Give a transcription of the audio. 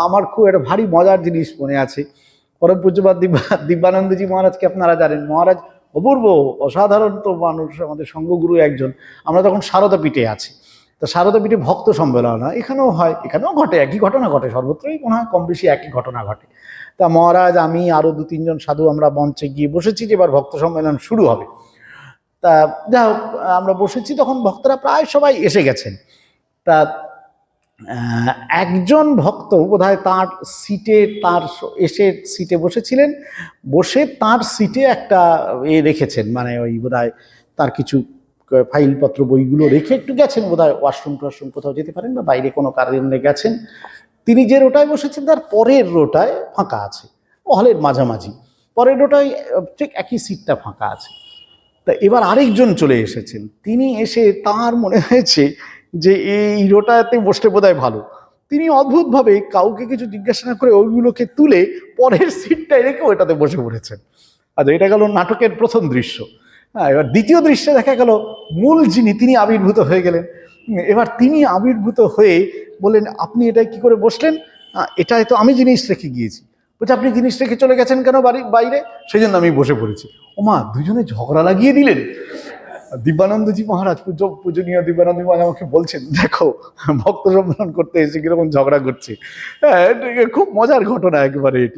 আমার খুব একটা ভারী মজার জিনিস মনে আছে। পরম পূজ্যপাদ দিব্যানন্দজি মহারাজকে আপনারা জানেন। মহারাজ অপূর্ব অসাধারণ তো মানুষ, আমাদের সঙ্গগুরু একজন। আমরা তখন সারদা পীঠে আছি। তো সারদা পীঠে ভক্ত সম্মেলন হয়, এখানেও হয়, এখানেও ঘটে, একই ঘটনা ঘটে, সর্বত্রই মনে হয় কম বেশি একই ঘটনা ঘটে। তা মহারাজ, আমি আরো 2-3 জন সাধু আমরা মঞ্চে গিয়ে বসেছি যে এবার ভক্ত সম্মেলন শুরু হবে। তা যাই হোক, আমরা বসেছি, তখন ভক্তরা প্রায় সবাই এসে গেছেন। তা একজন ভক্ত বোধহয় তার সিটে, তার এসে সিটে বসেছিলেন, বসে তার সিটে একটা রেখেছেন, মানে ওই বোধহয় তার কিছু ফাইলপত্র বইগুলো রেখে একটু গেছেন, বোধহয় ওয়াশরুম টাশরুম কোথাও যেতে পারেন বা বাইরে কোনো কারণে গেছেন। তিনি যে রোটায় বসেছেন তার পরের রোটায় ফাঁকা আছে, হলের মাঝামাঝি পরের রোটায় ঠিক একই সিটটা ফাঁকা আছে। তা এবার আরেকজন চলে এসেছেন, তিনি এসে তার মনে হয়েছে যে এই রোটাতে বসতে বোধহয় ভালো। তিনি অদ্ভুতভাবে কাউকে কিছু জিজ্ঞাসা না করে ওইগুলোকে তুলে পরের সিটটায় রেখে ওইটাতে বসে পড়েছেন। আচ্ছা, এটা গেল নাটকের প্রথম দৃশ্য। হ্যাঁ, এবার দ্বিতীয় দৃশ্যে দেখা গেল মূল যিনি, তিনি আবির্ভূত হয়ে গেলেন। এবার তিনি আবির্ভূত হয়ে বললেন, আপনি এটা কি করে বসলেন? এটাই তো আমি জিনিস রেখে গিয়েছি। বলছে, আপনি জিনিস রেখে চলে গেছেন কেন বাইরে? সেই জন্য আমি বসে পড়েছি। ওমা, দুজনে ঝগড়া লাগিয়ে দিলেন। দিব্যানন্দজি মহারাজ, পূজনীয় দিব্যানন্দজি মহারাজ আমাকে বলছেন, দেখো ভক্ত সম্মেলন করতে এসে কিরকম ঝগড়া করছে। হ্যাঁ, খুব মজার ঘটনা একেবারে এটি।